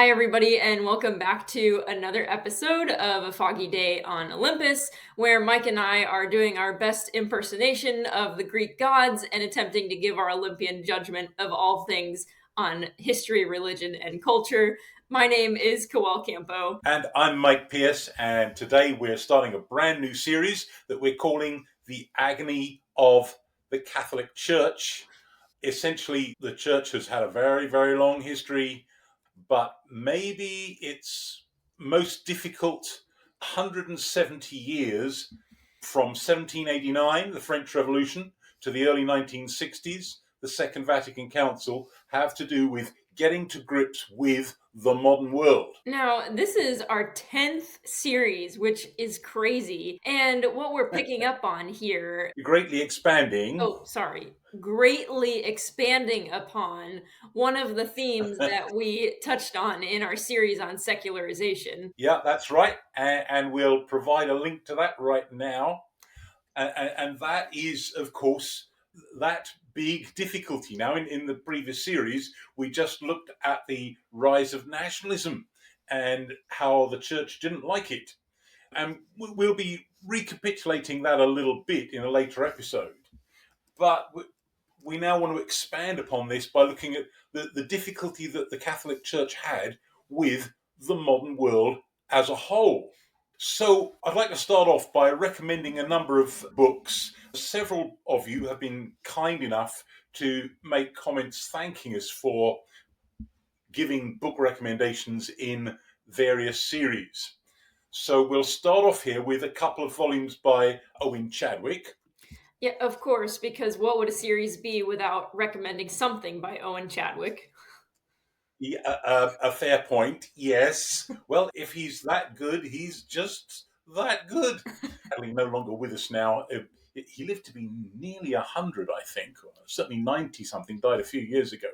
Hi, everybody, and welcome back to another episode of A Foggy Day on Olympus, where Mike and I are doing our best impersonation of the Greek gods and attempting to give our Olympian judgment of all things on history, religion, and culture. My name is Kowal Campo. And I'm Mike Pierce, and today we're starting a brand new series that we're calling The Agony of the Catholic Church. Essentially, the church has had a very, very long history, but maybe its most difficult 170 years from 1789, the French Revolution, to the early 1960s, the Second Vatican Council, have to do with getting to grips with the modern world. Now, this is our 10th series, which is crazy. And what we're picking up on here, Greatly expanding. greatly expanding upon one of the themes that we touched on in our series on secularization. Yeah, that's right. And we'll provide a link to that right now. And that is, of course, that big difficulty. Now, in the previous series, we just looked at the rise of nationalism and how the church didn't like it. And we'll be recapitulating that a little bit in a later episode. But we now want to expand upon this by looking at the difficulty that the Catholic Church had with the modern world as a whole. So I'd like to start off by recommending a number of books. Several of you have been kind enough to make comments thanking us for giving book recommendations in various series. So we'll start off here with a couple of volumes by Owen Chadwick. Yeah, of course, because what would a series be without recommending something by Owen Chadwick? A fair point, yes. Well, if he's that good, he's just that good. Sadly, no longer with us now. He lived to be nearly 100, I think, or certainly 90-something, died a few years ago.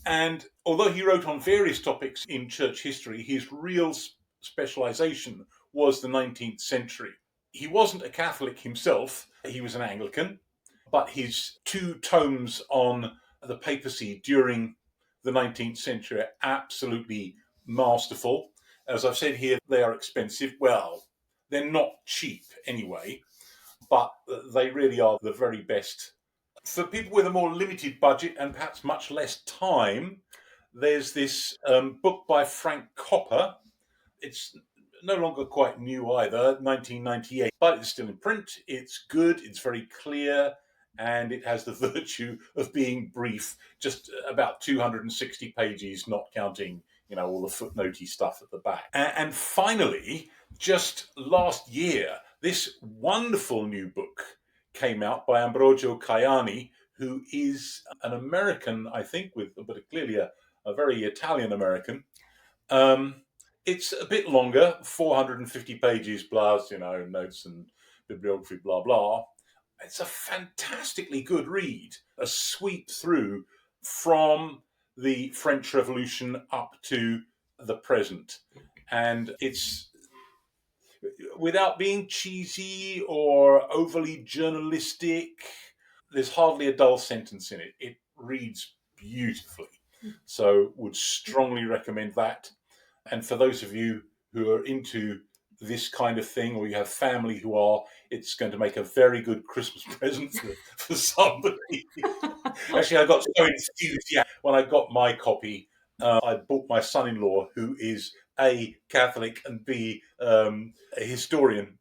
And although he wrote on various topics in church history, his real specialization was the 19th century. He wasn't a Catholic himself, he was an Anglican, but his two tomes on the papacy during the 19th century are absolutely masterful. As I've said here, they are expensive. Well, they're not cheap anyway, but they really are the very best. For people with a more limited budget and perhaps much less time, there's this book by Frank Copper. It's no longer quite new either, 1998, but it's still in print. It's good, it's very clear, and it has the virtue of being brief, just about 260 pages, not counting, all the footnotey stuff at the back. And finally, just last year, this wonderful new book came out by Ambrogio Caiani, who is an American, I think, but clearly a very Italian American. It's a bit longer, 450 pages plus, notes and bibliography, blah, blah. It's a fantastically good read, a sweep through from the French Revolution up to the present. And it's, without being cheesy or overly journalistic, there's hardly a dull sentence in it. It reads beautifully. So would strongly recommend that. And for those of you who are into this kind of thing, or you have family who are, it's going to make a very good Christmas present for somebody. Actually, I got so enthused when I got my copy. I bought my son-in-law, who is A, Catholic, and B, a historian.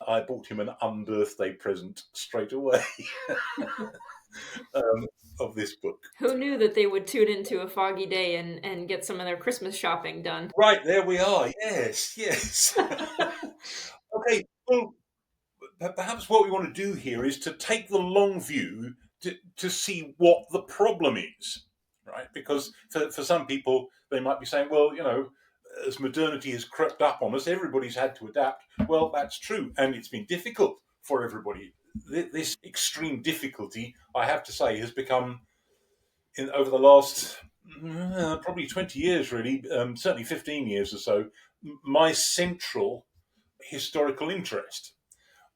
I bought him an unbirthday present straight away. Of this book. Who knew that they would tune into A Foggy Day and get some of their Christmas shopping done? Right, there we are. Yes. Okay, well, perhaps what we want to do here is to take the long view to see what the problem is, right? Because for some people, they might be saying, well, as modernity has crept up on us, everybody's had to adapt. Well, that's true, and it's been difficult for everybody. This extreme difficulty, I have to say, has become, over the last probably 20 years, really, certainly 15 years or so, my central historical interest.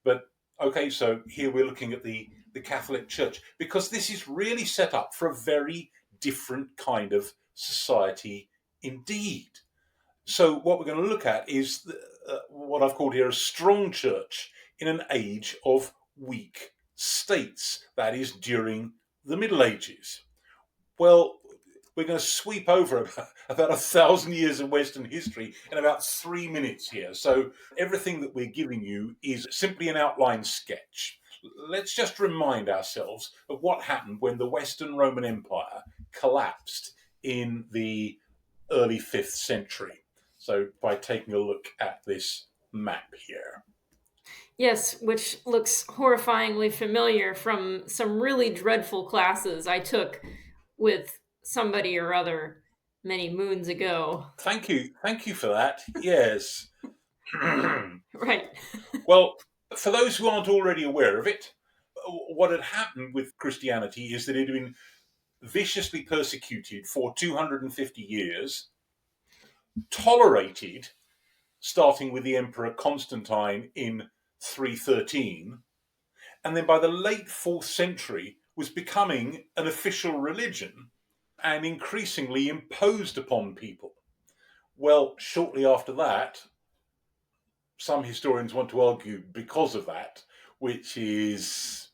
But okay, so here we're looking at the Catholic Church, because this is really set up for a very different kind of society indeed. So what we're going to look at is what I've called here a strong church in an age of weak states, that is, during the Middle Ages. Well, we're going to sweep over about 1,000 years of Western history in about 3 minutes here. So everything that we're giving you is simply an outline sketch. Let's just remind ourselves of what happened when the Western Roman Empire collapsed in the early 5th century. So by taking a look at this map here. Yes, which looks horrifyingly familiar from some really dreadful classes I took with somebody or other many moons ago. Thank you for that. Yes. Right. Well, for those who aren't already aware of it, what had happened with Christianity is that it had been viciously persecuted for 250 years, tolerated, starting with the Emperor Constantine in 313, and then by the late 4th century was becoming an official religion and increasingly imposed upon people. Well, shortly after that, some historians want to argue because of that, which is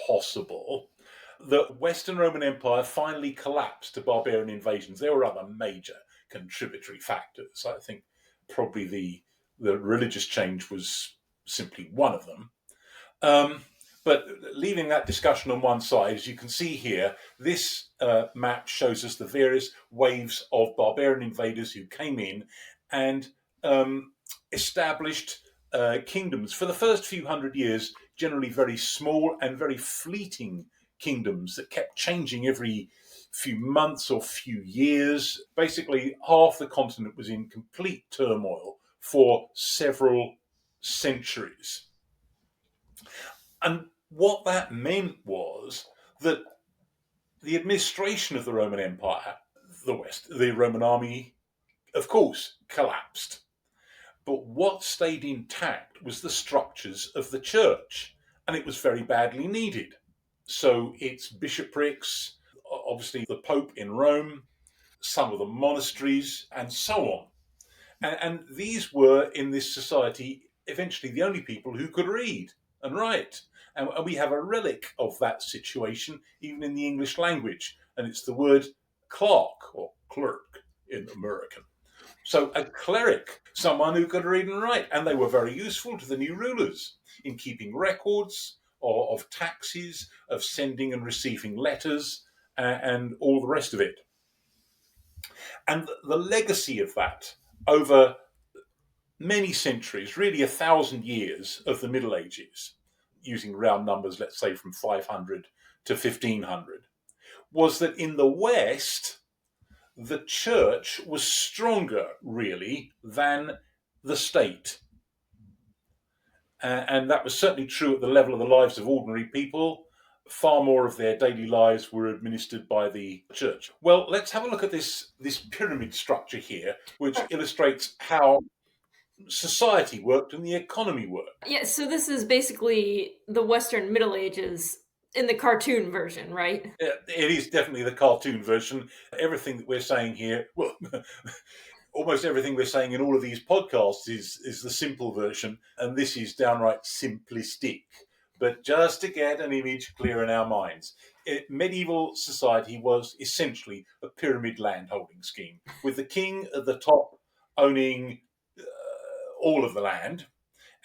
possible, the Western Roman Empire finally collapsed to barbarian invasions. There were other major contributory factors. I think probably the religious change was simply one of them. But leaving that discussion on one side, as you can see here, this map shows us the various waves of barbarian invaders who came in and established kingdoms. For the first few hundred years, generally very small and very fleeting kingdoms that kept changing every few months or few years. Basically, half the continent was in complete turmoil for several centuries. And what that meant was that the administration of the Roman Empire, the Roman army, of course, collapsed. But what stayed intact was the structures of the church, and it was very badly needed. So its bishoprics, obviously the Pope in Rome, some of the monasteries, and so on. And these were, in this society, eventually the only people who could read and write. And we have a relic of that situation, even in the English language, and it's the word clerk or clerk in American. So a cleric, someone who could read and write, and they were very useful to the new rulers in keeping records of taxes, of sending and receiving letters, and all the rest of it. And the legacy of that over many centuries, really 1,000 years of the Middle Ages, using round numbers, let's say from 500 to 1500, was that in the West, the church was stronger, really, than the state. And that was certainly true at the level of the lives of ordinary people. Far more of their daily lives were administered by the church. Well, let's have a look at this pyramid structure here, which illustrates how society worked and the economy worked. Yeah, so this is basically the Western Middle Ages in the cartoon version, right? It is definitely the cartoon version. Everything that we're saying here, well, almost everything we're saying in all of these podcasts is the simple version, and this is downright simplistic. But just to get an image clear in our minds, medieval society was essentially a pyramid landholding scheme, with the king at the top owning all of the land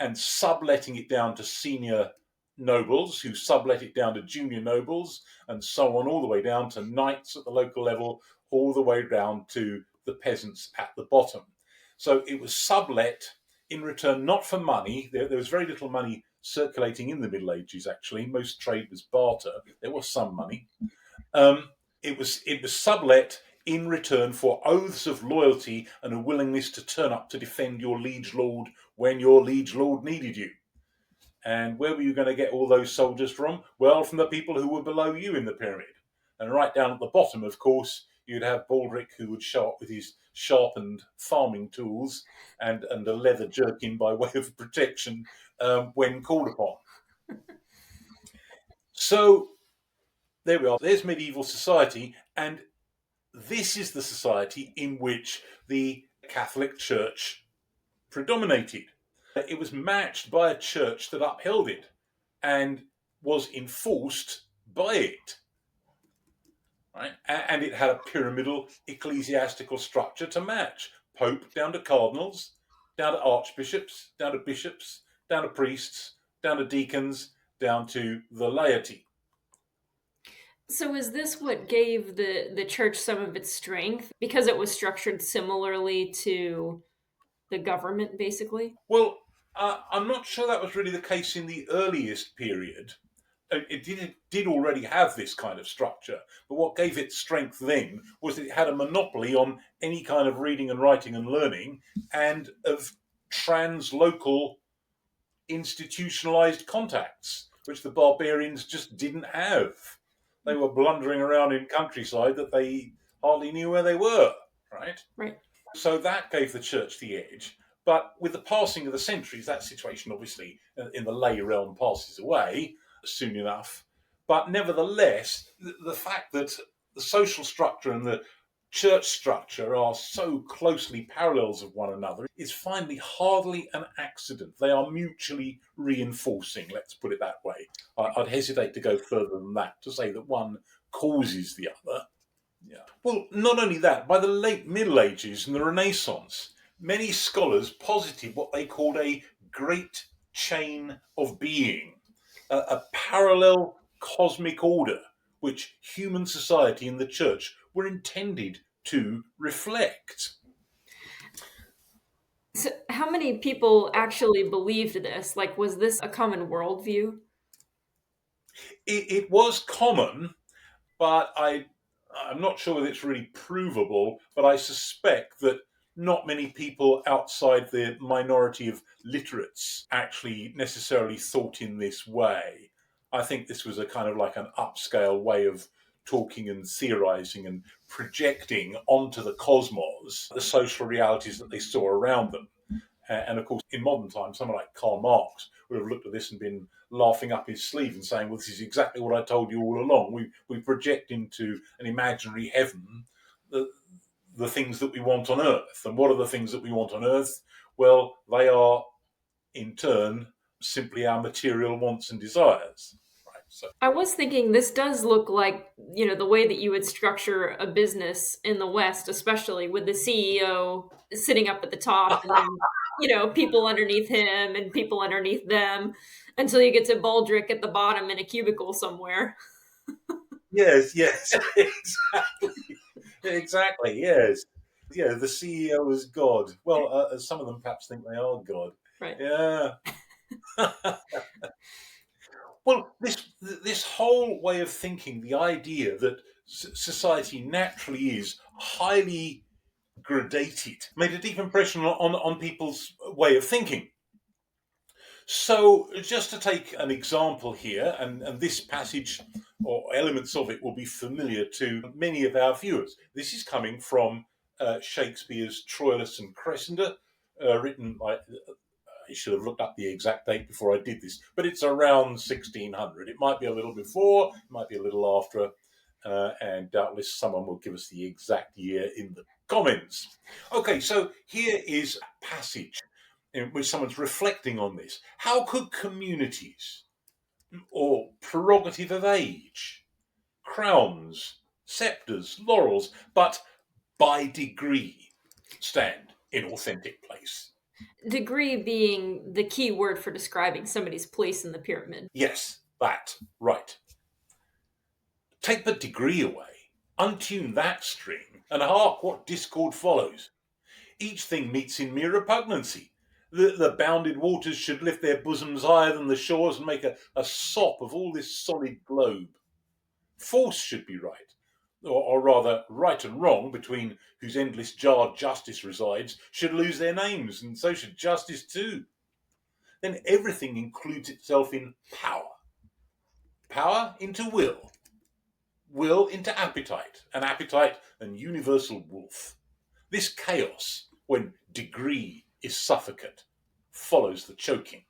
and subletting it down to senior nobles who sublet it down to junior nobles and so on, all the way down to knights at the local level, all the way down to the peasants at the bottom. So it was sublet in return, not for money. There was very little money circulating in the Middle Ages, actually. Most trade was barter. There was some money. It was sublet in return for oaths of loyalty and a willingness to turn up to defend your liege lord when your liege lord needed you. And where were you going to get all those soldiers from? Well, from the people who were below you in the pyramid. And right down at the bottom, of course, you'd have Baldric, who would show up with his sharpened farming tools and a leather jerkin by way of protection when called upon. So there we are. There's medieval society, and this is the society in which the Catholic Church predominated. It was matched by a church that upheld it and was enforced by it. Right? And it had a pyramidal ecclesiastical structure to match. Pope down to cardinals, down to archbishops, down to bishops, down to priests, down to deacons, down to the laity. So is this what gave the church some of its strength? Because it was structured similarly to the government, basically? Well, I'm not sure that was really the case in the earliest period. It did already have this kind of structure, but what gave it strength then was that it had a monopoly on any kind of reading and writing and learning and of translocal institutionalized contacts, which the barbarians just didn't have. They were blundering around in countryside that they hardly knew where they were, right? Right. So that gave the church the edge. But with the passing of the centuries, that situation obviously in the lay realm passes away soon enough. But nevertheless, the fact that the social structure and the church structure are so closely parallels of one another is finally hardly an accident. They are mutually reinforcing, let's put it that way. I'd hesitate to go further than that, to say that one causes the other. Yeah. Well, not only that, by the late Middle Ages and the Renaissance, many scholars posited what they called a great chain of being, a parallel cosmic order which human society and the church were intended to reflect. So how many people actually believed this? Like, was this a common worldview? It was common, but I'm not sure that it's really provable, but I suspect that not many people outside the minority of literates actually necessarily thought in this way. I think this was a kind of like an upscale way of talking and theorizing and projecting onto the cosmos the social realities that they saw around them. And of course, in modern times, someone like Karl Marx would have looked at this and been laughing up his sleeve and saying, well, this is exactly what I told you all along. We project into an imaginary heaven the things that we want on Earth. And what are the things that we want on Earth? Well, they are, in turn, simply our material wants and desires. Right. So, I was thinking this does look like, the way that you would structure a business in the West, especially with the CEO sitting up at the top and then, people underneath him and people underneath them until you get to Baldric at the bottom in a cubicle somewhere. yes, exactly. Exactly, yes. Yeah, the CEO is God. Well, some of them perhaps think they are God. Right. Yeah. Well, this whole way of thinking, the idea that society naturally is highly gradated, made a deep impression on people's way of thinking. So, just to take an example here, and this passage or elements of it will be familiar to many of our viewers. This is coming from Shakespeare's Troilus and Cressida, written by. I should have looked up the exact date before I did this, but it's around 1600. It might be a little before, it might be a little after, and doubtless someone will give us the exact year in the comments. Okay, so here is a passage in which someone's reflecting on this. How could communities or prerogative of age, crowns, sceptres, laurels, but by degree stand in authentic place? Degree being the key word for describing somebody's place in the pyramid. Yes, that, right. Take the degree away, untune that string, and hark what discord follows. Each thing meets in mere repugnancy. The bounded waters should lift their bosoms higher than the shores and make a sop of all this solid globe. Force should be right, or rather, right and wrong, between whose endless jar justice resides, should lose their names, and so should justice too. Then everything includes itself in power. Power into will into appetite, an appetite an universal wolf. This chaos, when degree is suffocate, follows the choking.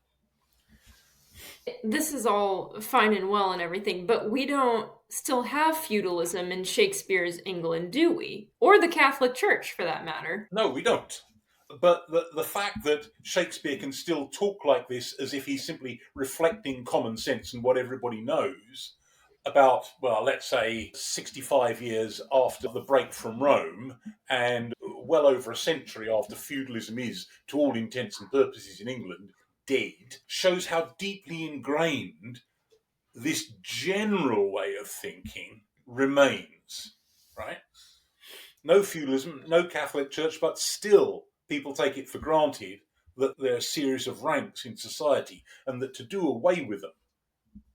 This is all fine and well and everything, but we don't still have feudalism in Shakespeare's England, do we? Or the Catholic Church, for that matter. No, we don't. But the fact that Shakespeare can still talk like this as if he's simply reflecting common sense and what everybody knows about, well, let's say 65 years after the break from Rome and well over a century after feudalism is, to all intents and purposes in England, dead, shows how deeply ingrained this general way of thinking remains, right? No feudalism, no Catholic Church, but still people take it for granted that there are a series of ranks in society and that to do away with them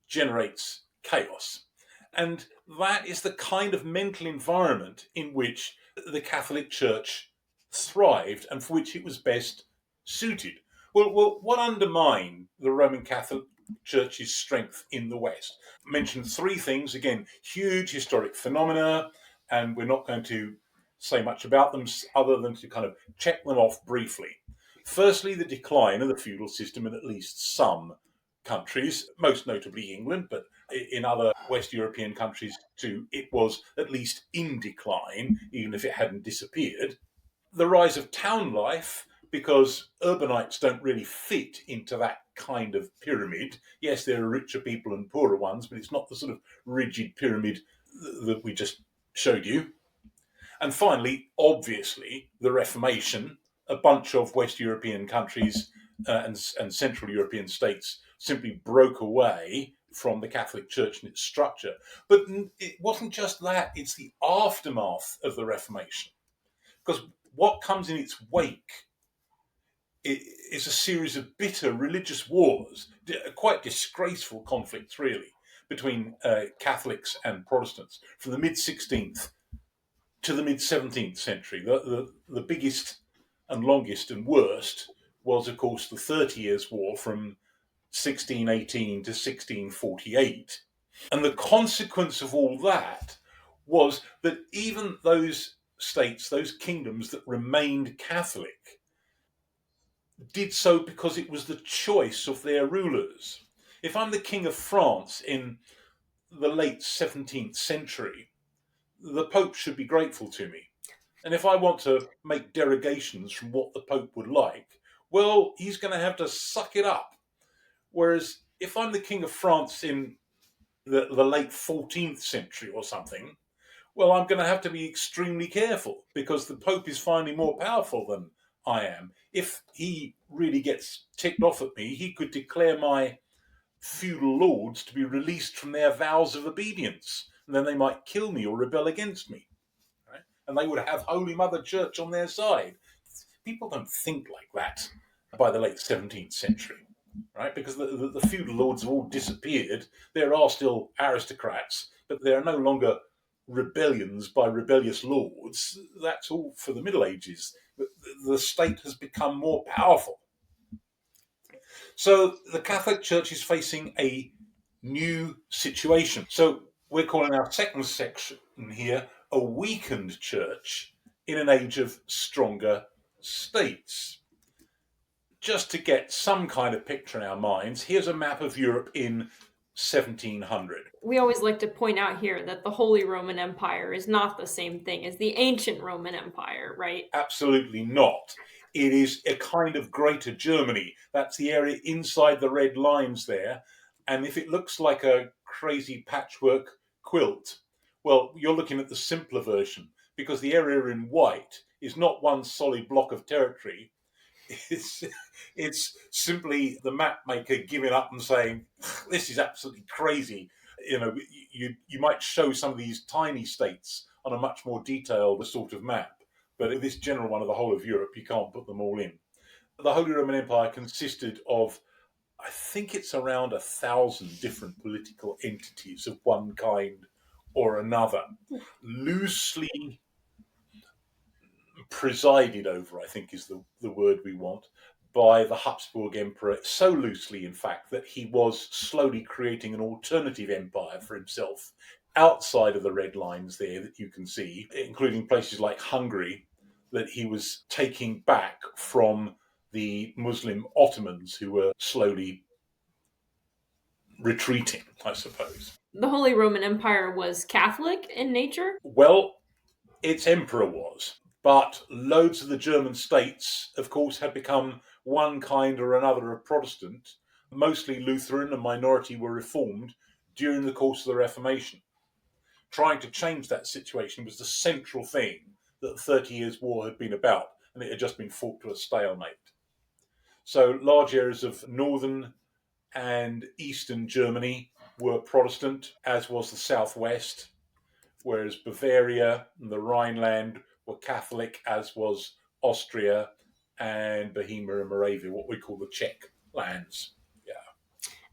generates chaos. And that is the kind of mental environment in which the Catholic Church thrived and for which it was best suited. Well, what undermined the Roman Catholic Church's strength in the West? I mentioned three things, again, huge historic phenomena, and we're not going to say much about them other than to kind of check them off briefly. Firstly, the decline of the feudal system in at least some countries, most notably England, but in other West European countries too, it was at least in decline, even if it hadn't disappeared. The rise of town life, because urbanites don't really fit into that kind of pyramid. Yes, there are richer people and poorer ones, but it's not the sort of rigid pyramid that we just showed you. And finally, obviously, the Reformation. A bunch of West European countries and Central European states simply broke away from the Catholic Church and its structure. But it wasn't just that, it's the aftermath of the Reformation. Because what comes in its wake is a series of bitter religious wars, quite disgraceful conflicts, really, between Catholics and Protestants from the mid 16th to the mid 17th century. The biggest and longest and worst was, of course, the 30 Years' War from 1618 to 1648. And the consequence of all that was that even those states, those kingdoms that remained Catholic, did so because it was the choice of their rulers. If I'm the King of France in the late 17th century, the Pope should be grateful to me. And if I want to make derogations from what the Pope would like, well, he's going to have to suck it up. Whereas if I'm the King of France in the late 14th century or something, well, I'm going to have to be extremely careful because the Pope is finally more powerful than I am. If he really gets ticked off at me, he could declare my feudal lords to be released from their vows of obedience, and then they might kill me or rebel against me. Right? And they would have Holy Mother Church on their side. People don't think like that by the late 17th century, right? Because the feudal lords have all disappeared. There are still aristocrats, but there are no longer rebellions by rebellious lords. That's all for the Middle Ages. The state has become more powerful. So the Catholic Church is facing a new situation. So we're calling our second section here a weakened church in an age of stronger states. Just to get some kind of picture in our minds, here's a map of Europe in 1700. We always like to point out here that the Holy Roman Empire is not the same thing as the ancient Roman Empire, right? Absolutely not. It is a kind of greater Germany. That's the area inside the red lines there. And if it looks like a crazy patchwork quilt, well, you're looking at the simpler version because the area in white is not one solid block of territory. It's simply the map maker giving up and saying, this is absolutely crazy. You might show some of these tiny states on a much more detailed sort of map, but this general one of the whole of Europe, you can't put them all in. The Holy Roman Empire consisted of, I think it's around 1,000 different political entities of one kind or another, loosely presided over, I think is the word we want, by the Habsburg Emperor, so loosely, in fact, that he was slowly creating an alternative empire for himself outside of the red lines there that you can see, including places like Hungary, that he was taking back from the Muslim Ottomans who were slowly retreating, I suppose. The Holy Roman Empire was Catholic in nature? Well, its emperor was, but loads of the German states, of course, had become one kind or another of Protestant. Mostly Lutheran, a minority were Reformed during the course of the Reformation. Trying to change that situation was the central thing that the 30 Years' War had been about, and it had just been fought to a stalemate. So large areas of northern and eastern Germany were Protestant, as was the southwest, whereas Bavaria and the Rhineland were Catholic, as was Austria and Bohemia and Moravia, what we call the Czech lands.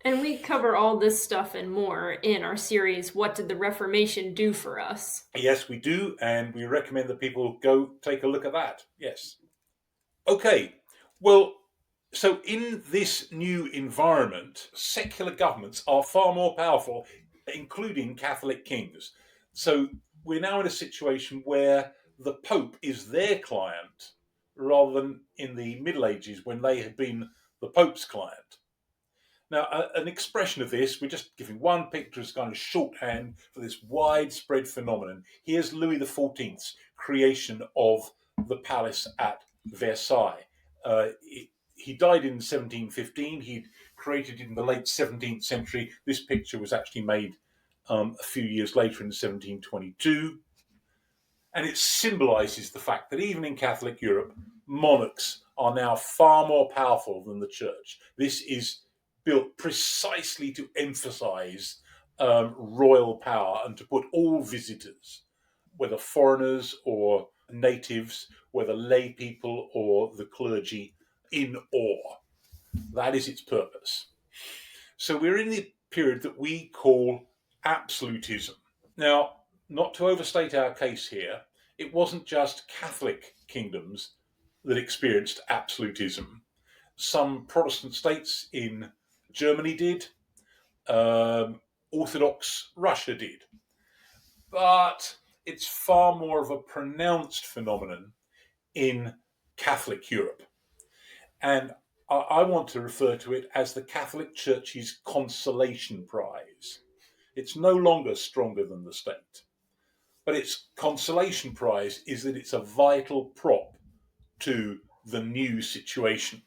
And we cover all this stuff and more in our series, What Did the Reformation Do for Us? Yes, we do, and we recommend that people go take a look at that. Yes. Okay, well, so in this new environment, secular governments are far more powerful, including Catholic kings. So we're now in a situation where the Pope is their client rather than in the Middle Ages when they had been the Pope's client. Now, an expression of this, we're just giving one picture as kind of shorthand for this widespread phenomenon. Here's Louis XIV's creation of the palace at Versailles. He died in 1715. He'd created it in the late 17th century. This picture was actually made a few years later in 1722. And it symbolises the fact that even in Catholic Europe, monarchs are now far more powerful than the church. This is built precisely to emphasise royal power and to put all visitors, whether foreigners or natives, whether lay people or the clergy, in awe. That is its purpose. So we're in the period that we call absolutism. Now, not to overstate our case here, it wasn't just Catholic kingdoms that experienced absolutism. Some Protestant states in Germany did, Orthodox Russia did. But it's far more of a pronounced phenomenon in Catholic Europe. And I want to refer to it as the Catholic Church's consolation prize. It's no longer stronger than the state. But its consolation prize is that it's a vital prop to the new situation.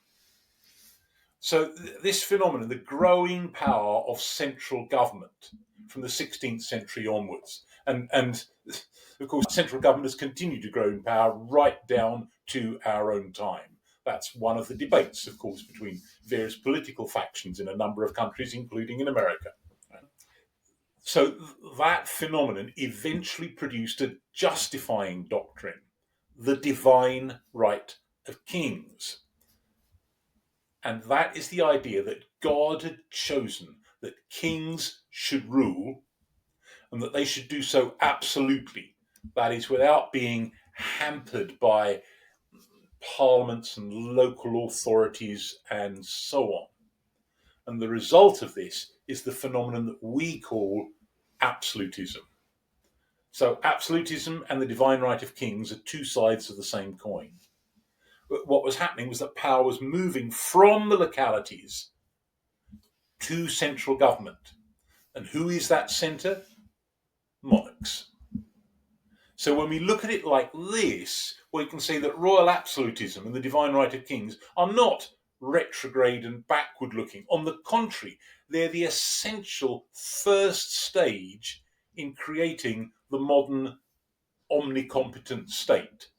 So this phenomenon, the growing power of central government from the 16th century onwards, and of course central government has continued to grow in power right down to our own time. That's one of the debates, of course, between various political factions in a number of countries, including in America. So that phenomenon eventually produced a justifying doctrine, the divine right of kings. And that is the idea that God had chosen that kings should rule and that they should do so absolutely. That is, without being hampered by parliaments and local authorities and so on. And the result of this is the phenomenon that we call absolutism. So absolutism and the divine right of kings are two sides of the same coin. But what was happening was that power was moving from the localities to central government. And who is that centre? Monarchs. So when we look at it like this, we can say that royal absolutism and the divine right of kings are not retrograde and backward looking. On the contrary, they're the essential first stage in creating the modern omnicompetent state.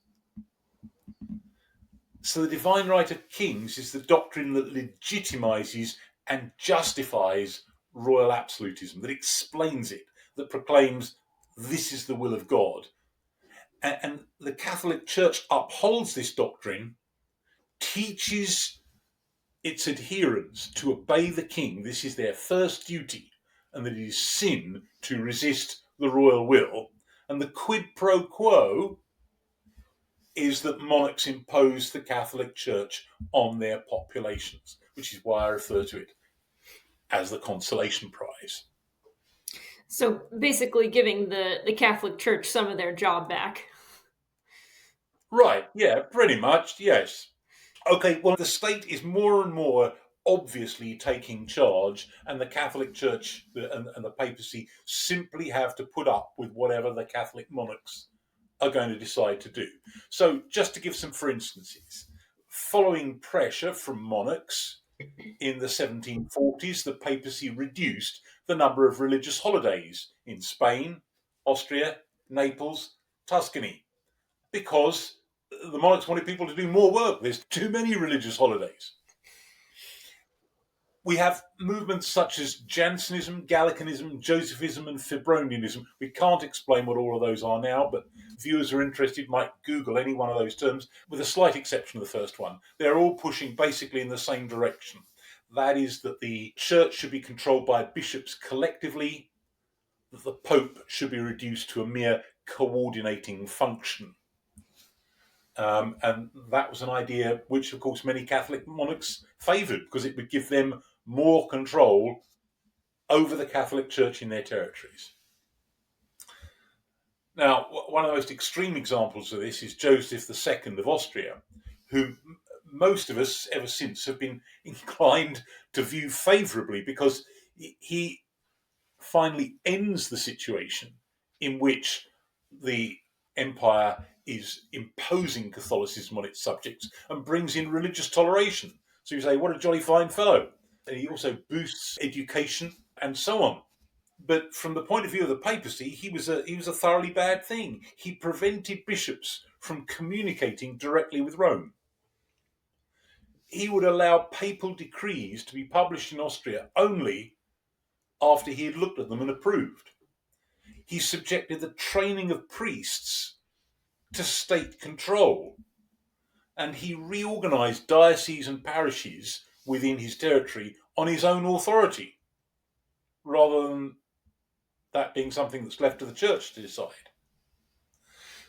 So the divine right of kings is the doctrine that legitimizes and justifies royal absolutism, that explains it, that proclaims this is the will of God. And the Catholic Church upholds this doctrine, teaches its adherents to obey the king. This is their first duty, and that it is sin to resist the royal will. And the quid pro quo is that monarchs impose the Catholic Church on their populations, which is why I refer to it as the consolation prize. So basically giving the Catholic Church some of their job back. Right, yeah, pretty much, yes. Okay, well, the state is more and more obviously taking charge, and the Catholic Church and the papacy simply have to put up with whatever the Catholic monarchs are going to decide to do. So, just to give some for instances, following pressure from monarchs in the 1740s, the papacy reduced the number of religious holidays in Spain, Austria, Naples, Tuscany, because the monarchs wanted people to do more work. There's too many religious holidays. We have movements such as Jansenism, Gallicanism, Josephism, and Febronianism. We can't explain what all of those are now, but viewers who are interested might Google any one of those terms, with a slight exception of the first one. They're all pushing basically in the same direction. That is that the church should be controlled by bishops collectively, that the Pope should be reduced to a mere coordinating function. And that was an idea which, of course, many Catholic monarchs favoured, because it would give them more control over the Catholic Church in their territories. Now, one of the most extreme examples of this is Joseph II of Austria, who most of us ever since have been inclined to view favourably, because he finally ends the situation in which the empire is imposing Catholicism on its subjects and brings in religious toleration. So you say, what a jolly fine fellow. And he also boosts education and so on. But from the point of view of the papacy, he was a thoroughly bad thing. He prevented bishops from communicating directly with Rome. He would allow papal decrees to be published in Austria only after he had looked at them and approved. He subjected the training of priests to state control, and he reorganised dioceses and parishes within his territory on his own authority, rather than that being something that's left to the church to decide.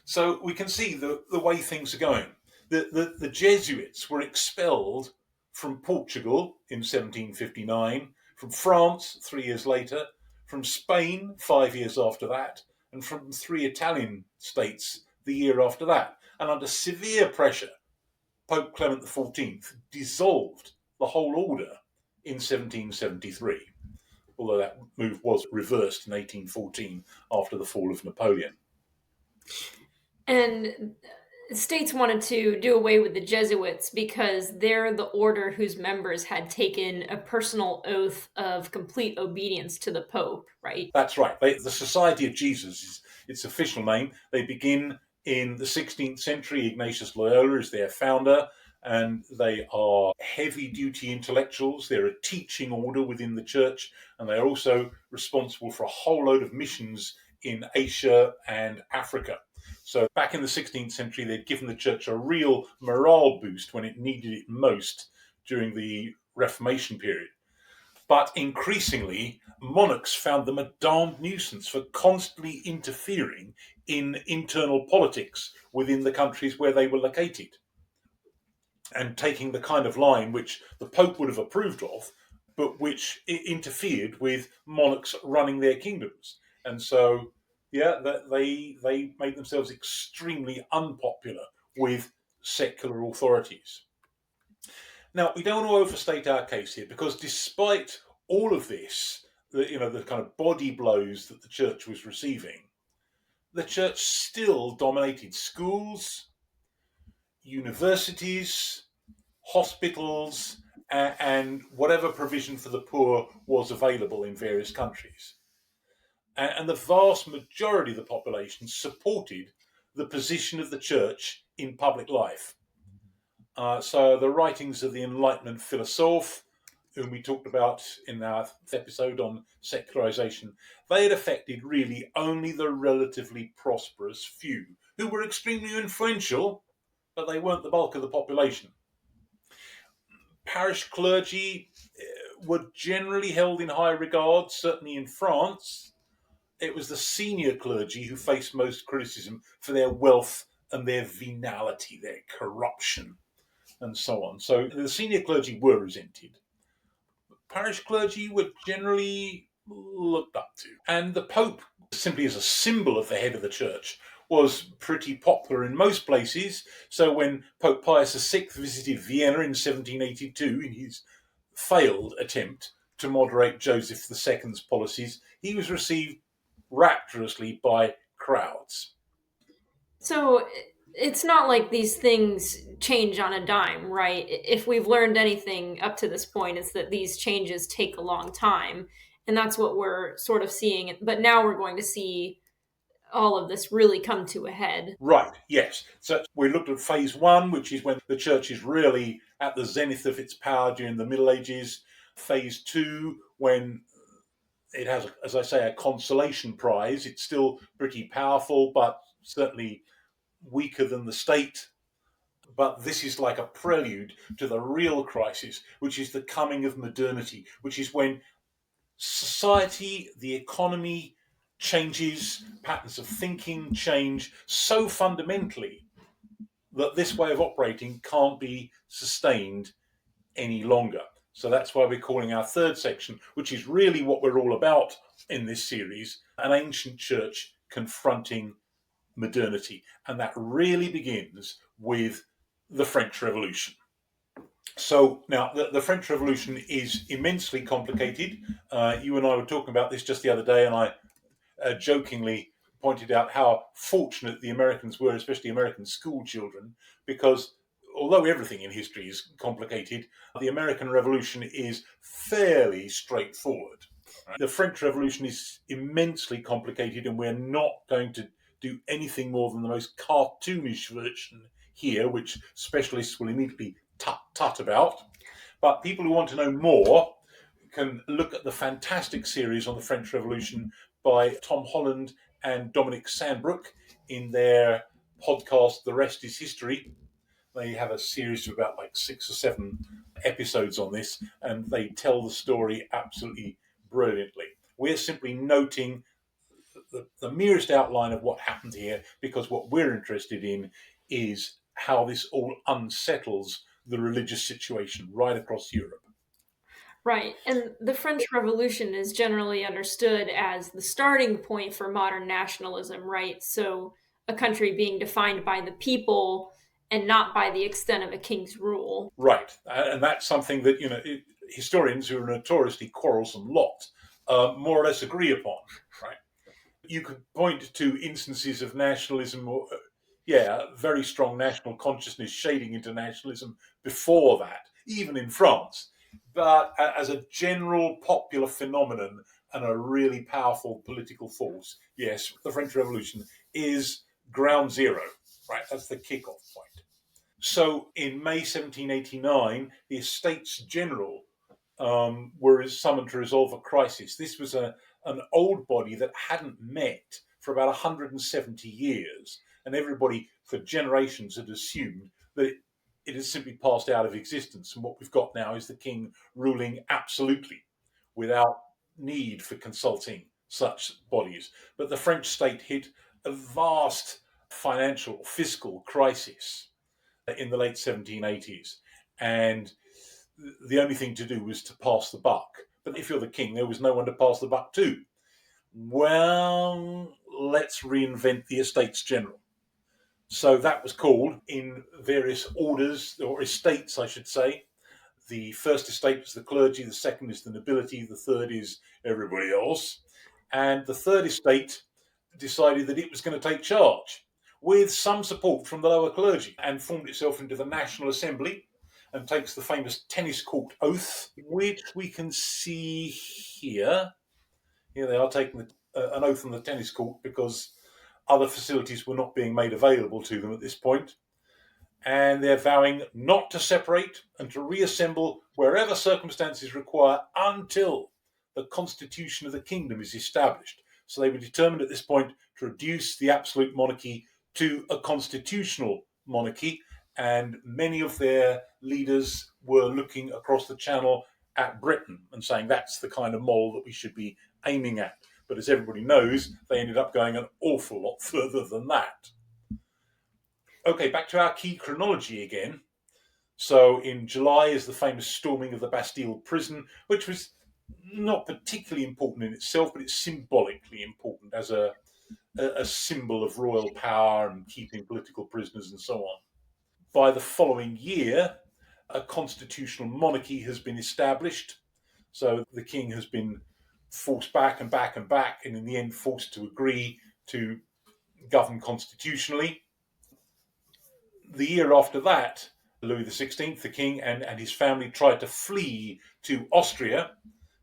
So we can see the way things are going. The Jesuits were expelled from Portugal in 1759, from France 3 years later, from Spain 5 years after that, and from 3 Italian states the year after that. And under severe pressure, Pope Clement XIV dissolved the whole order in 1773, although that move was reversed in 1814 after the fall of Napoleon. And states wanted to do away with the Jesuits because they're the order whose members had taken a personal oath of complete obedience to the Pope, right? That's right. The Society of Jesus is its official name. They begin in the 16th century. Ignatius Loyola is their founder, and they are heavy-duty intellectuals. They're a teaching order within the church, and they're also responsible for a whole load of missions in Asia and Africa. So back in the 16th century, they'd given the church a real morale boost when it needed it most during the Reformation period. But increasingly, monarchs found them a darned nuisance for constantly interfering in internal politics within the countries where they were located, and taking the kind of line which the Pope would have approved of, but which interfered with monarchs running their kingdoms. And so, they made themselves extremely unpopular with secular authorities. Now, we don't want to overstate our case here, because despite all of this, the kind of body blows that the church was receiving, the church still dominated schools, universities, hospitals, and whatever provision for the poor was available in various countries. And the vast majority of the population supported the position of the church in public life. So the writings of the Enlightenment philosophe, whom we talked about in our episode on secularization, they had affected really only the relatively prosperous few, who were extremely influential, but they weren't the bulk of the population. Parish clergy were generally held in high regard, certainly in France. It was the senior clergy who faced most criticism for their wealth and their venality, their corruption, and so on. So the senior clergy were resented. Parish clergy were generally looked up to. And the Pope, simply as a symbol of the head of the church, was pretty popular in most places. So when Pope Pius VI visited Vienna in 1782, in his failed attempt to moderate Joseph II's policies, he was received rapturously by crowds. So it's not like these things change on a dime, right? If we've learned anything up to this point, it's that these changes take a long time. And that's what we're sort of seeing. But now we're going to see all of this really come to a head. Right, yes. So we looked at phase one, which is when the church is really at the zenith of its power during the Middle Ages. Phase two, when it has, as I say, a consolation prize. It's still pretty powerful, but certainly weaker than the state. But this is like a prelude to the real crisis, which is the coming of modernity, which is when society, the economy changes, patterns of thinking change so fundamentally that this way of operating can't be sustained any longer. So that's why we're calling our third section, which is really what we're all about in this series, an ancient church confronting modernity. And that really begins with the French Revolution. So now the French Revolution is immensely complicated. You and I were talking about this just the other day, and I jokingly pointed out how fortunate the Americans were, especially American school children, because although everything in history is complicated, the American Revolution is fairly straightforward. The French Revolution is immensely complicated, and we're not going to do anything more than the most cartoonish version here, which specialists will immediately tut about. But people who want to know more can look at the fantastic series on the French Revolution by Tom Holland and Dominic Sandbrook in their podcast, The Rest is History. They have a series of about like 6 or 7 episodes on this, and they tell the story absolutely brilliantly. We're simply noting the merest outline of what happened here, because what we're interested in is how this all unsettles the religious situation right across Europe. Right. And the French Revolution is generally understood as the starting point for modern nationalism, right? So a country being defined by the people and not by the extent of a king's rule. Right. And that's something that, historians who are a notoriously quarrelsome lot more or less agree upon, right? You could point to instances of nationalism, or, very strong national consciousness shading into nationalism before that, even in France. But as a general popular phenomenon and a really powerful political force, yes, the French Revolution is ground zero, right? That's the kickoff point. So in May 1789, the Estates General were summoned to resolve a crisis. This was an old body that hadn't met for about 170 years, and everybody for generations had assumed that it has simply passed out of existence. And what we've got now is the king ruling absolutely without need for consulting such bodies. But the French state hit a vast financial, fiscal crisis in the late 1780s. And the only thing to do was to pass the buck. But if you're the king, there was no one to pass the buck to. Well, let's reinvent the Estates General. So that was called in various orders, or estates, I should say. The first estate was the clergy, the second is the nobility, the third is everybody else. And the third estate decided that it was going to take charge with some support from the lower clergy, and formed itself into the National Assembly and takes the famous tennis court oath, which we can see here. Here they are taking an oath on the tennis court because other facilities were not being made available to them at this point. And they're vowing not to separate and to reassemble wherever circumstances require until the constitution of the kingdom is established. So they were determined at this point to reduce the absolute monarchy to a constitutional monarchy, and many of their leaders were looking across the channel at Britain and saying that's the kind of model that we should be aiming at. But as everybody knows, they ended up going an awful lot further than that. Okay, back to our key chronology again. So in July is the famous storming of the Bastille prison, which was not particularly important in itself, but it's symbolically important as a symbol of royal power and keeping political prisoners and so on. By the following year, a constitutional monarchy has been established. So the king has been forced back and back and back, and in the end forced to agree to govern constitutionally. The year after that, Louis XVI, the king, and his family tried to flee to Austria.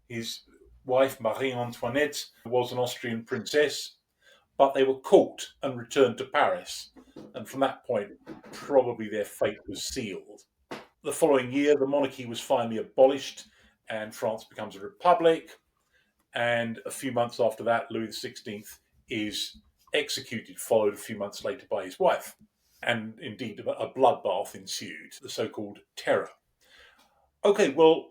His wife, Marie Antoinette, was an Austrian princess, but they were caught and returned to Paris. And from that point, probably their fate was sealed. The following year, the monarchy was finally abolished and France becomes a republic. And a few months after that, Louis XVI is executed, followed a few months later by his wife. And indeed, a bloodbath ensued, the so-called Terror. Okay, well,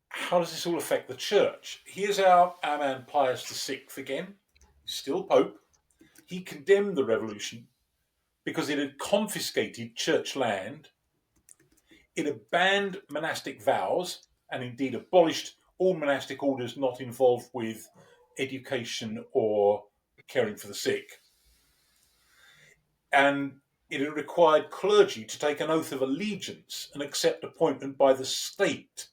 how does this all affect the church? Here's our man Pius VI again, still Pope. He condemned the revolution because it had confiscated church land, it had banned monastic vows, and indeed abolished all monastic orders not involved with education or caring for the sick. And it had required clergy to take an oath of allegiance and accept appointment by the state.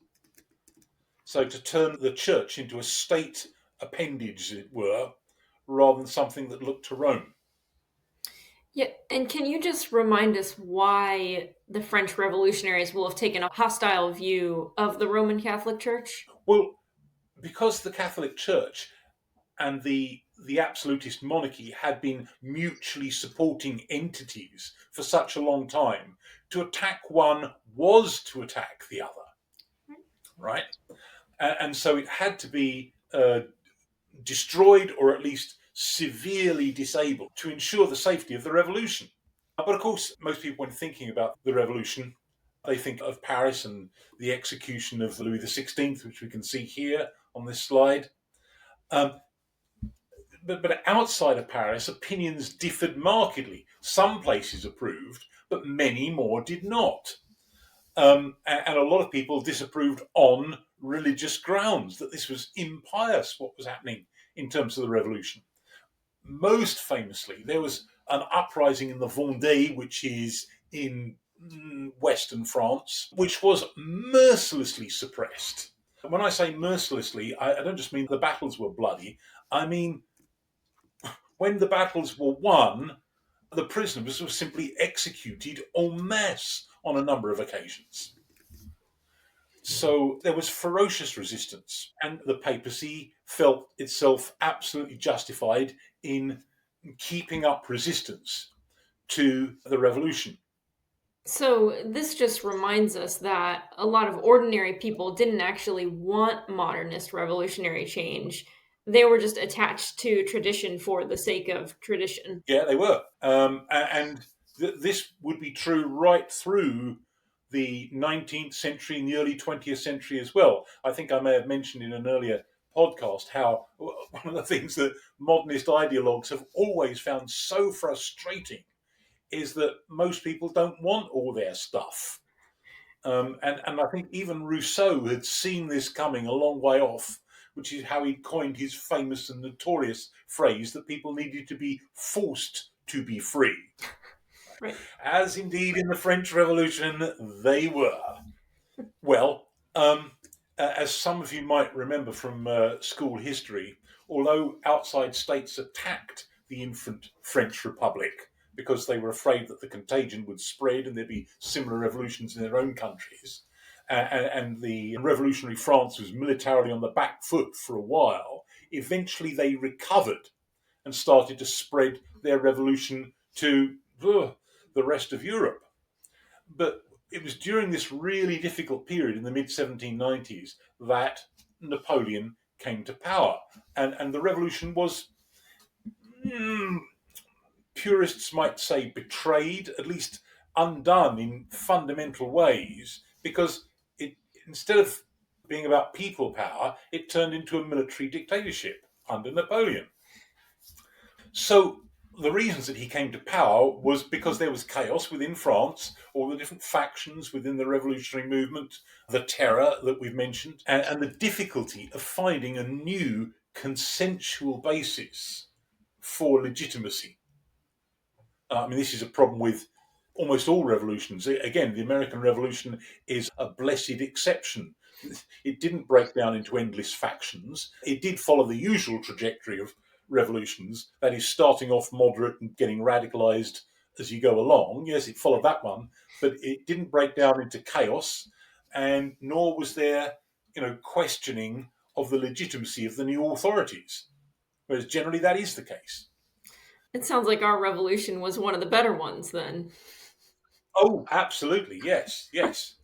So to turn the church into a state appendage, as it were, rather than something that looked to Rome. Yeah, and can you just remind us why the French revolutionaries will have taken a hostile view of the Roman Catholic Church? Well, because the Catholic Church and the absolutist monarchy had been mutually supporting entities for such a long time, to attack one was to attack the other, right? And so it had to be destroyed or at least severely disabled to ensure the safety of the revolution. But of course, most people, when thinking about the revolution, they think of Paris and the execution of Louis XVI, which we can see here on this slide. But outside of Paris, opinions differed markedly. Some places approved, but many more did not. And a lot of people disapproved on religious grounds, that this was impious what was happening in terms of the revolution. Most famously, there was an uprising in the Vendée, which is in western France, which was mercilessly suppressed. When I say mercilessly, I don't just mean the battles were bloody. I mean, when the battles were won, the prisoners were simply executed en masse on a number of occasions. So there was ferocious resistance, and the papacy felt itself absolutely justified in keeping up resistance to the revolution. So, this just reminds us that a lot of ordinary people didn't actually want modernist revolutionary change. They were just attached to tradition for the sake of tradition. Yeah, they were. And this would be true right through the 19th century and the early 20th century as well. I think I may have mentioned in an earlier podcast how one of the things that modernist ideologues have always found so frustrating is that most people don't want all their stuff. And I think even Rousseau had seen this coming a long way off, which is how he coined his famous and notorious phrase that people needed to be forced to be free. Right. As indeed in the French Revolution, they were. Well, as some of you might remember from school history, although outside states attacked the infant French Republic because they were afraid that the contagion would spread and there'd be similar revolutions in their own countries, and the revolutionary France was militarily on the back foot for a while, eventually they recovered and started to spread their revolution to the rest of Europe. But it was during this really difficult period in the mid-1790s that Napoleon came to power. And the revolution was, purists might say, betrayed, at least undone in fundamental ways, because instead of being about people power, it turned into a military dictatorship under Napoleon. So the reasons that he came to power was because there was chaos within France, all the different factions within the revolutionary movement, the terror that we've mentioned, and the difficulty of finding a new consensual basis for legitimacy. This is a problem with almost all revolutions. Again, the American Revolution is a blessed exception. It didn't break down into endless factions. It did follow the usual trajectory of revolutions, that is, starting off moderate and getting radicalized as you go along. Yes, it followed that one, but it didn't break down into chaos, and nor was there, questioning of the legitimacy of the new authorities, whereas generally that is the case. It sounds like our revolution was one of the better ones then. Oh, absolutely, yes, yes.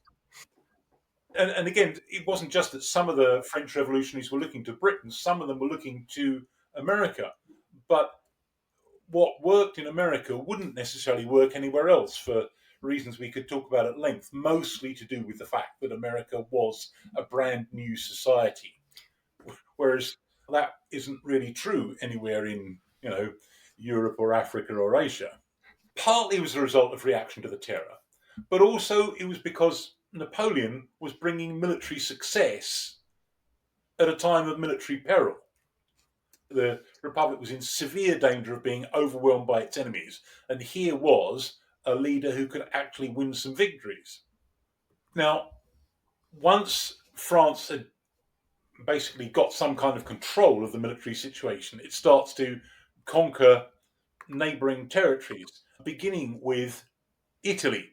And again, it wasn't just that some of the French revolutionaries were looking to Britain, some of them were looking to America. But what worked in America wouldn't necessarily work anywhere else for reasons we could talk about at length, mostly to do with the fact that America was a brand new society. Whereas that isn't really true anywhere in, Europe or Africa or Asia. Partly it was a result of reaction to the terror, but also it was because Napoleon was bringing military success at a time of military peril. The Republic was in severe danger of being overwhelmed by its enemies, and here was a leader who could actually win some victories. Now, once France had basically got some kind of control of the military situation, it starts to conquer neighbouring territories, beginning with Italy.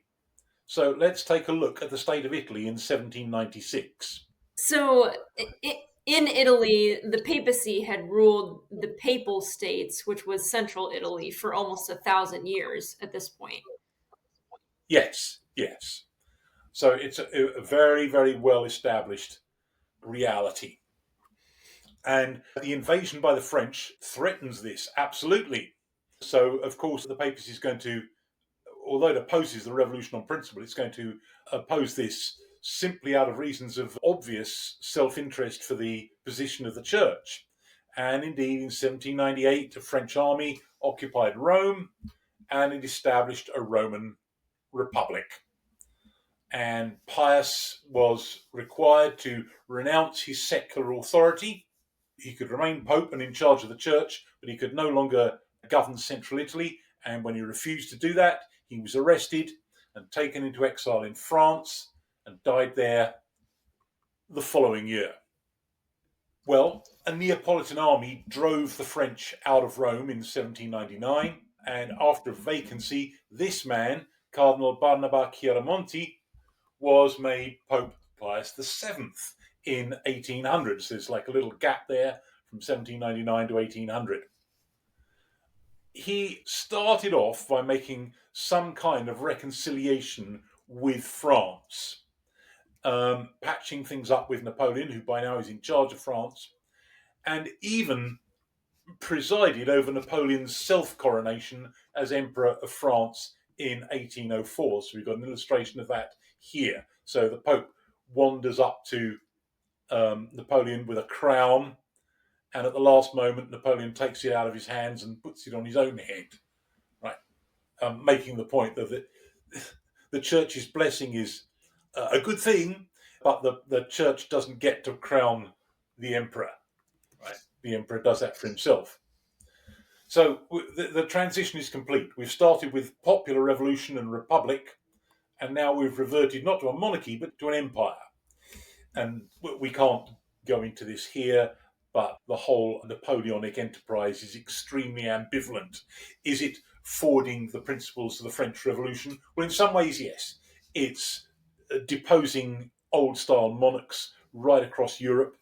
So let's take a look at the state of Italy in 1796. So, in Italy, the papacy had ruled the Papal States, which was central Italy, for almost 1,000 years at this point. Yes, yes. So it's a very, very well established reality. And the invasion by the French threatens this, absolutely. So, of course, the papacy is going to, although it opposes the revolution on principle, it's going to oppose this simply out of reasons of obvious self-interest for the position of the church. And indeed, in 1798, the French army occupied Rome, and it established a Roman republic. And Pius was required to renounce his secular authority. He could remain pope and in charge of the church, but he could no longer govern central Italy. And when he refused to do that, he was arrested and taken into exile in France and died there the following year. Well, a Neapolitan army drove the French out of Rome in 1799, and after a vacancy, this man, Cardinal Barnaba Chiaramonti, was made Pope Pius VII in 1800. So there's like a little gap there from 1799 to 1800. He started off by making some kind of reconciliation with France, patching things up with Napoleon, who by now is in charge of France, and even presided over Napoleon's self-coronation as Emperor of France in 1804. So we've got an illustration of that here. So the Pope wanders up to Napoleon with a crown, and at the last moment, Napoleon takes it out of his hands and puts it on his own head, right? Making the point that the church's blessing is a good thing, but the church doesn't get to crown the emperor, right? The emperor does that for himself. So the transition is complete. We've started with popular revolution and republic, and now we've reverted not to a monarchy, but to an empire. And we can't go into this here, but the whole Napoleonic enterprise is extremely ambivalent. Is it forwarding the principles of the French Revolution? Well, in some ways, yes. It's deposing old-style monarchs right across Europe.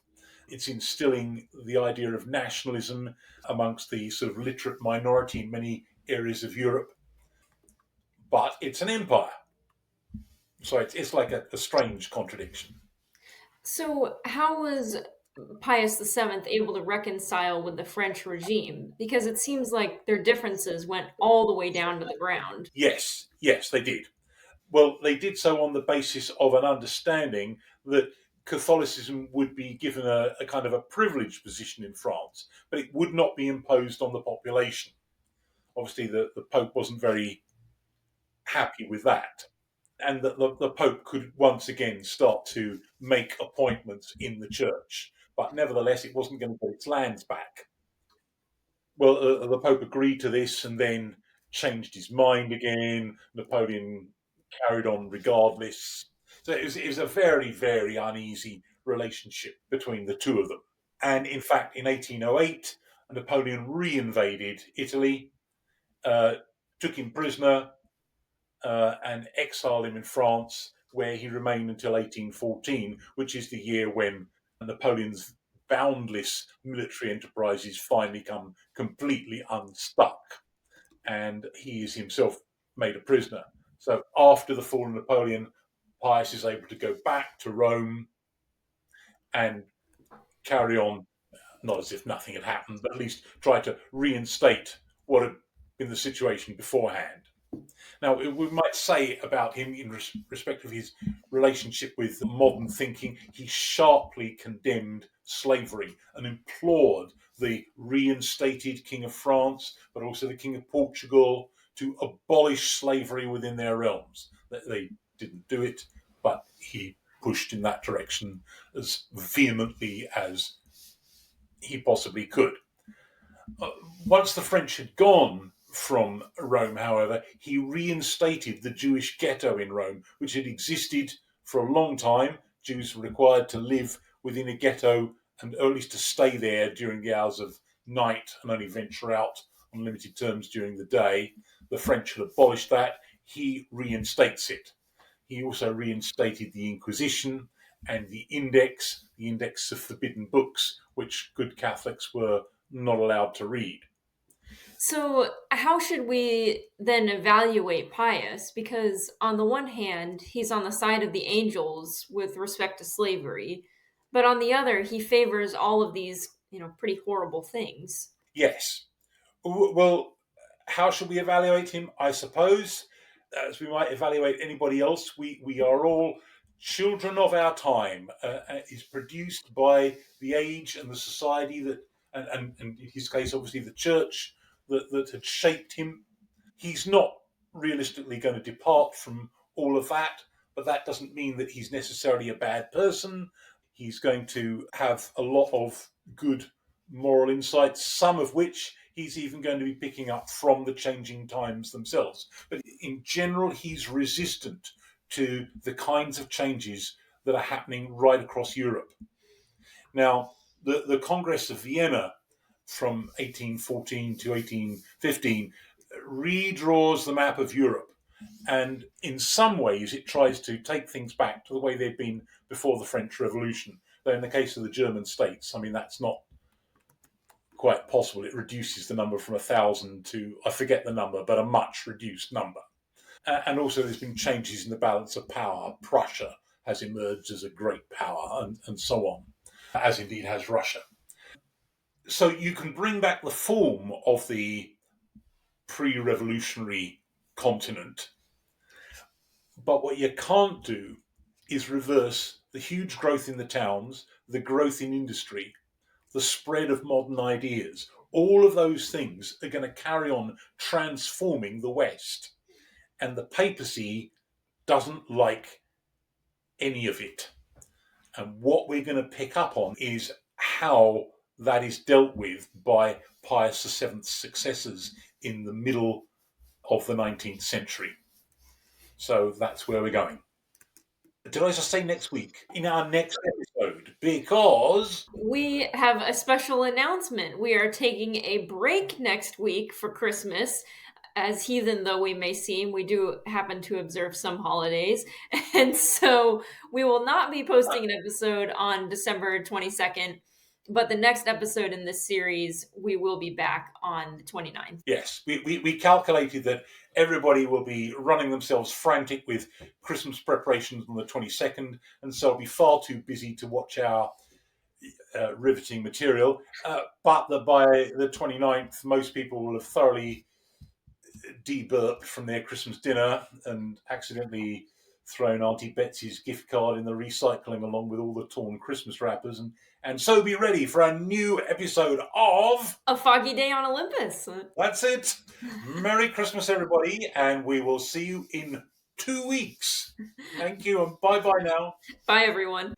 It's instilling the idea of nationalism amongst the sort of literate minority in many areas of Europe. But it's an empire. So it's like a strange contradiction. So, how was Pius VII able to reconcile with the French regime? Because it seems like their differences went all the way down to the ground. Yes, yes, they did. Well, they did so on the basis of an understanding that Catholicism would be given a kind of a privileged position in France, but it would not be imposed on the population. Obviously, the Pope wasn't very happy with that. And that the Pope could once again start to make appointments in the church. But nevertheless, it wasn't going to get its lands back. Well, the Pope agreed to this, and then changed his mind again. Napoleon carried on regardless. So it was a very, very uneasy relationship between the two of them. And in fact, in 1808, Napoleon reinvaded Italy, took him prisoner, and exiled him in France, where he remained until 1814, which is the year when Napoleon's boundless military enterprises finally come completely unstuck, and he is himself made a prisoner. So after the fall of Napoleon, Pius is able to go back to Rome and carry on, not as if nothing had happened, but at least try to reinstate what had been the situation beforehand. Now, we might say about him in respect of his relationship with modern thinking, he sharply condemned slavery and implored the reinstated King of France, but also the King of Portugal, to abolish slavery within their realms. They didn't do it, but he pushed in that direction as vehemently as he possibly could. Once the French had gone from Rome, however, he reinstated the Jewish ghetto in Rome, which had existed for a long time. Jews were required to live within a ghetto and at least to stay there during the hours of night and only venture out on limited terms during the day. The French had abolished that. He reinstates it. He also reinstated the Inquisition and the Index of forbidden books, which good Catholics were not allowed to read. So, how should we then evaluate Pius? Because, on the one hand, he's on the side of the angels with respect to slavery, but on the other, he favors all of these, pretty horrible things. Yes. Well, how should we evaluate him? I suppose, as we might evaluate anybody else, we are all children of our time. Is produced by the age and the society that, and in his case, obviously the church that had shaped him. He's not realistically going to depart from all of that, but that doesn't mean that he's necessarily a bad person. He's going to have a lot of good moral insights, some of which he's even going to be picking up from the changing times themselves. But in general, he's resistant to the kinds of changes that are happening right across Europe. Now, the Congress of Vienna from 1814 to 1815 redraws the map of Europe. And in some ways, it tries to take things back to the way they'd been before the French Revolution. Though in the case of the German states, I mean, that's not quite possible. It reduces the number from 1,000 to, I forget the number, but a much reduced number. And also, there's been changes in the balance of power. Prussia has emerged as a great power, and so on, as indeed has Russia. So you can bring back the form of the pre-revolutionary continent, but what you can't do is reverse the huge growth in the towns, the growth in industry, the spread of modern ideas. All of those things are going to carry on transforming the West. And the papacy doesn't like any of it. And what we're going to pick up on is how that is dealt with by Pius VII's successors in the middle of the 19th century. So that's where we're going. Did I just say next week? In our next episode, because We have a special announcement. We are taking a break next week for Christmas. As heathen though we may seem, we do happen to observe some holidays. And so we will not be posting an episode on December 22nd, but the next episode in this series, we will be back on the 29th. yes, we calculated that everybody will be running themselves frantic with Christmas preparations on the 22nd, and so I'll be far too busy to watch our riveting material. But that by the 29th, most people will have thoroughly de-burped from their Christmas dinner and accidentally thrown Auntie Betsy's gift card in the recycling along with all the torn Christmas wrappers, and so be ready for a new episode of A Foggy Day on Olympus. That's it. Merry Christmas, everybody, and we will see you in 2 weeks. Thank you, and bye-bye now. Bye, everyone.